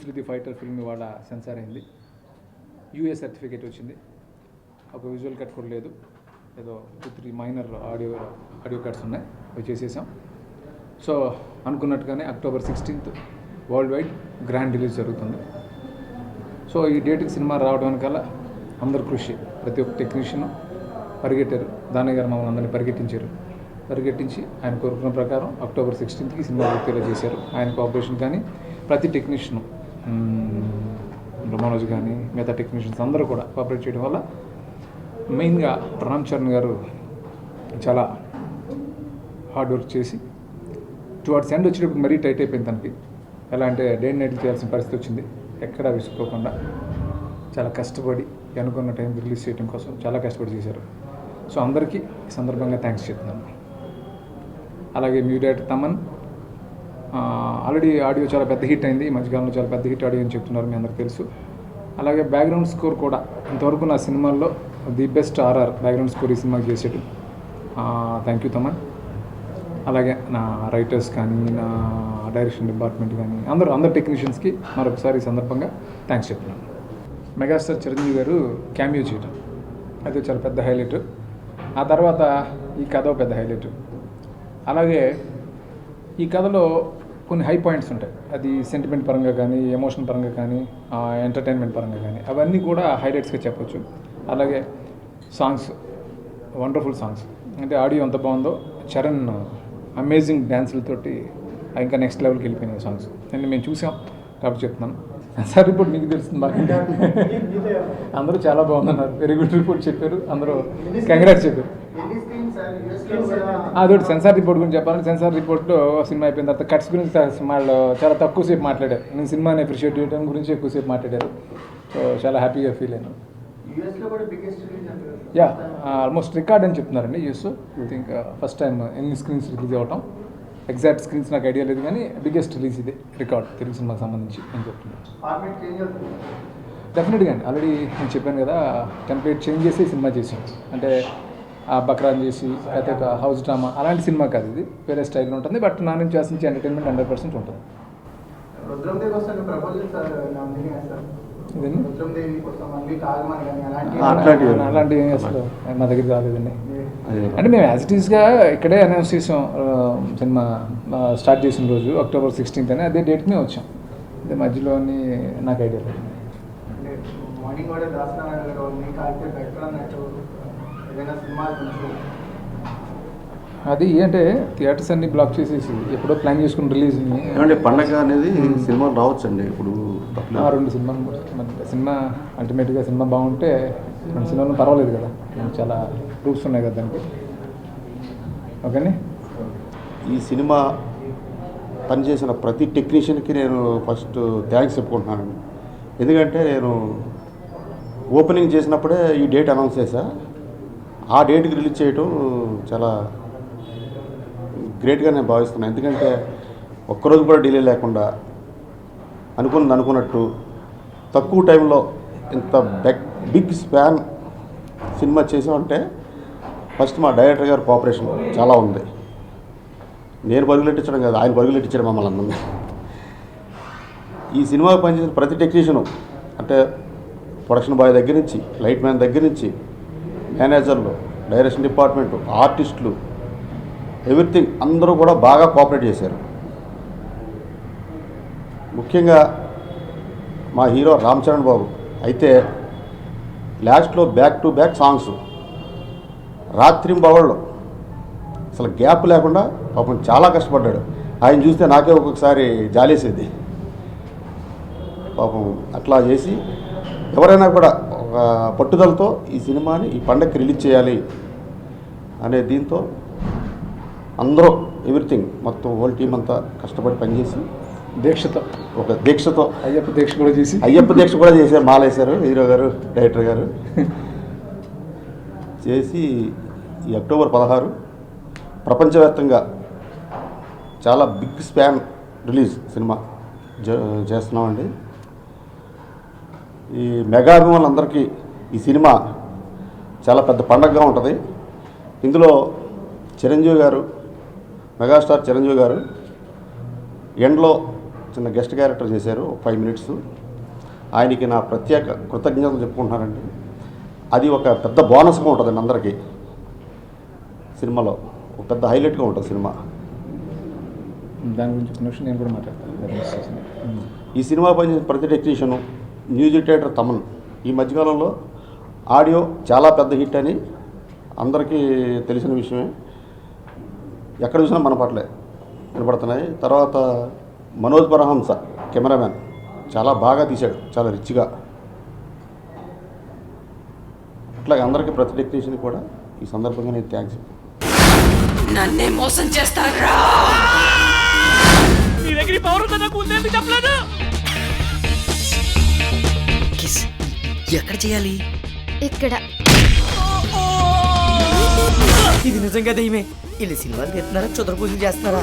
Prithvi fighter film ఇవాళ censor అయింది. UA certificate వచ్చింది. ఒక విజువల్ కట్ కూడా లేదు, ఏదో 2-3 మైనర్ ఆడియో కట్స్ ఉన్నాయి, అవి చేసేసాం. సో అనుకున్నట్టుగానే October 16th world wide grand release జరుగుతుంది. సో ఈ డేట్కి సినిమా రావడం వెనకాల అందరు కృషి, ప్రతి ఒక్క టెక్నీషియన్ పరిగెట్టారు. దానయ్య గారు మమ్మల్ని అందరినీ పరిగెట్టించి ఆయన కోరుకున్న ప్రకారం October 16th సినిమా పూర్తిగా చేశారు. ఆయన కోఆపరేషన్ కానీ ప్రతి టెక్నీషియన్, మనోజ్ కానీ మిగతా టెక్నీషియన్స్ అందరూ కూడా కోఆపరేట్ చేయడం వల్ల మెయిన్గా రామ్ చరణ్ గారు చాలా హార్డ్ వర్క్ చేసి టువర్డ్స్ ఎండ్ వచ్చేటప్పుడు మరీ టైట్ అయిపోయింది తనకి. ఎలా అంటే డే అండ్ నైట్ చేయాల్సిన పరిస్థితి వచ్చింది. ఎక్కడా విసుకోకుండా చాలా కష్టపడి అనుకున్న టైంకి రిలీజ్ చేయడం కోసం చాలా కష్టపడి చేశారు. సో అందరికీ ఈ సందర్భంగా థ్యాంక్స్ చెప్తున్నాను. అలాగే music director Thaman, already audio చాలా పెద్ద హిట్ అయింది. ఈ మధ్యకాలంలో చాలా పెద్ద హిట్ ఆడియో అని చెప్తున్నారు, మీ అందరికీ తెలుసు. అలాగే బ్యాక్గ్రౌండ్ స్కోర్ కూడా ఇంతవరకు నా సినిమాల్లో the best RR background score ఈ సినిమాకి చేసాడు. Thank you Thaman. అలాగే నా రైటర్స్ కానీ, నా డైరెక్షన్ డిపార్ట్మెంట్ కానీ అందరు టెక్నీషియన్స్కి మరొకసారి ఈ సందర్భంగా థ్యాంక్స్ చెప్తున్నాను. మెగాస్టార్ చిరంజీవి గారు క్యామియో చేయడం అది చాలా పెద్ద హైలైట్. ఆ తర్వాత ఈ కథ పెద్ద హైలైట్. అలాగే ఈ కథలో కొన్ని హై పాయింట్స్ ఉంటాయి. అది సెంటిమెంట్ పరంగా కానీ, ఎమోషన్ పరంగా కానీ, ఎంటర్టైన్మెంట్ పరంగా కానీ అవన్నీ కూడా హైలైట్స్గా చెప్పొచ్చు. అలాగే సాంగ్స్, వండర్ఫుల్ సాంగ్స్. అంటే ఆడియో ఎంత బాగుందో, చరణ్ అమేజింగ్ డ్యాన్సులతోటి ఇంకా నెక్స్ట్ లెవెల్కి వెళ్ళిపోయినాయి సాంగ్స్. నేను మేము చూసాం కాబట్టి చెప్తున్నాను. సార్ రిపోర్ట్ మీకు తెలుస్తుంది బాగా. అందరూ చాలా బాగుందన్నారు, వెరీ గుడ్ రిపోర్ట్ చెప్పారు, అందరూ కంగ్రాట్స్ చెప్పారు. అదొకటి సెన్సార్ రిపోర్ట్ గురించి చెప్పాలంటే, సెన్సార్ రిపోర్ట్లో సినిమా అయిపోయిన తర్వాత కట్స్ గురించి వాళ్ళు చాలా తక్కువసేపు మాట్లాడారు. నేను సినిమాని అప్రిషియేట్ చేయడం గురించి ఎక్కువసేపు మాట్లాడారు. సో చాలా హ్యాపీగా ఫీల్ అయినాను. యా, ఆల్మోస్ట్ రికార్డ్ అని చెప్తున్నారండి US. I think first time ఎన్ని స్క్రీన్స్ రిలీజ్ అవ్వటం, ఎగ్జాక్ట్ స్క్రీన్స్ నాకు ఐడియా లేదు కానీ బిగ్గెస్ట్ రిలీజ్ ఇదే రికార్డ్ తెలుగు సినిమాకి సంబంధించి అని చెప్తున్నాను. డెఫినెట్గా అండి, ఆల్రెడీ నేను చెప్పాను కదా, టెంప్లెట్ చేంజ్ చేసి సినిమా చేసాం. అంటే బక్రాన్ చేసి లేకపోతే ఒక హౌస్ డ్రామా అలాంటి సినిమా కాదు, ఇది వేరే స్టైల్లో ఉంటుంది. బట్ నా నుంచి చేసిన ఎంటర్టైన్మెంట్ 100% ఉంటుంది. అలాంటివి అసలు మా దగ్గర రాలేదండి. అంటే మేము యాజ్ ఇట్ ఈస్గా ఇక్కడే అనౌన్స్ చేసాం సినిమా స్టార్ట్ చేసిన రోజు October 16th అని, అదే డేట్కి మేము వచ్చాం. అదే మధ్యలోని నాకు ఐడియా లేదు. అది అంటే థియేటర్స్ అన్ని బ్లాక్ చేసేసి ఎప్పుడో ప్లాన్ చేసుకుని రిలీజ్ అంటే పండగ అనేది సినిమా రావచ్చండి. ఇప్పుడు 2 సినిమా అల్టిమేట్గా సినిమా బాగుంటే 2 సినిమాలు పర్వాలేదు కదా, చాలా ప్రూఫ్స్ ఉన్నాయి కదా దానికి. ఓకేనే, ఈ సినిమా పనిచేసిన ప్రతి టెక్నీషియన్కి నేను ఫస్ట్ థ్యాంక్స్ చెప్పుకుంటున్నాను. ఎందుకంటే నేను ఓపెనింగ్ చేసినప్పుడే ఈ డేట్ అనౌన్స్ చేశా. ఆ డేట్కి రిలీజ్ చేయటం చాలా గ్రేట్గా నేను భావిస్తున్నాను. ఎందుకంటే ఒక్కరోజు కూడా డిలే లేకుండా అనుకున్నట్టు తక్కువ టైంలో ఇంత బిగ్ స్పాన్ సినిమా చేసామంటే ఫస్ట్ మా డైరెక్టర్ గారు కోఆపరేషన్ చాలా ఉంది. నేను పరుగులెట్టించడం కాదు, ఆయన పరుగులెట్టించడం మమ్మల్ని అందరినీ. ఈ సినిమాకి పనిచేసిన ప్రతి టెక్నీషియను, అంటే ప్రొడక్షన్ బాయ్ దగ్గర నుంచి, లైట్ మ్యాన్ దగ్గర నుంచి, మేనేజర్లు, డైరెక్షన్ డిపార్ట్మెంటు, ఆర్టిస్టులు, ఎవ్రీథింగ్ అందరూ కూడా బాగా కోఆపరేట్ చేశారు. ముఖ్యంగా మా హీరో రామ్ చరణ్ బాబు అయితే లాస్ట్లో బ్యాక్ టు బ్యాక్ సాంగ్స్, రాత్రింబవళ్ళు అసలు గ్యాప్ లేకుండా పాపం చాలా కష్టపడ్డాడు. ఆయన చూస్తే నాకే ఒక్కొక్కసారి జాలేసేది. పాపం అట్లా చేసి ఎవరైనా కూడా ఒక పట్టుదలతో ఈ సినిమాని ఈ పండగకి రిలీజ్ చేయాలి అనే దీంతో అందరూ ఎవ్రీథింగ్ మొత్తం హోల్ టీం అంతా కష్టపడి పనిచేసి దీక్షతో అయ్యప్ప దీక్ష కూడా చేశారు. మాలేశారు హీరో గారు, డైరెక్టర్ గారు చేసి ఈ October 16 ప్రపంచవ్యాప్తంగా చాలా బిగ్ స్పాన్ రిలీజ్ సినిమా చేస్తున్నామండి. ఈ మెగా అభిమానులందరికీ ఈ సినిమా చాలా పెద్ద పండగగా ఉంటుంది. ఇందులో చిరంజీవి గారు, మెగాస్టార్ చిరంజీవి గారు ఎండ్లో చిన్న గెస్ట్ క్యారెక్టర్ చేశారు 5 మినిట్స్. ఆయనకి నా ప్రత్యేక కృతజ్ఞతలు చెప్పుకుంటున్నానండి. అది ఒక పెద్ద బోనస్గా ఉంటుందండి అందరికీ. సినిమాలో ఒక పెద్ద హైలైట్గా ఉంటుంది సినిమా. దాని గురించి ఒక నిమిషం నేను కూడా మాట్లాడతాను. ఈ సినిమా పనిచేసిన ప్రతి టెక్నీషియను, మ్యూజిక్ డైరెక్టర్ తమన్, ఈ మధ్యకాలంలో ఆడియో చాలా పెద్ద హిట్ అని అందరికీ తెలిసిన విషయమే. ఎక్కడ చూసినా మన పట్లే వినపడుతున్నాయి. తర్వాత మనోజ్ పరహంస కెమెరామ్యాన్ చాలా బాగా తీశాడు, చాలా రిచ్గా. అట్లాగే అందరికీ ప్రతి టెక్నీషియన్ కూడా ఈ సందర్భంగా నేను థ్యాంక్స్. నన్నే మోసం చేస్తారా? నీ దగ్గర పవర్ కదా కూర్చొని చెప్పలేదు. కిస్ ఎక్కడ చేయాలి? ఇక్కడ. ఇది నిజంగా దయ్యమే. వీళ్ళు సినిమాలు తీస్తున్నారా, చుదర పూజలు చేస్తున్నారా?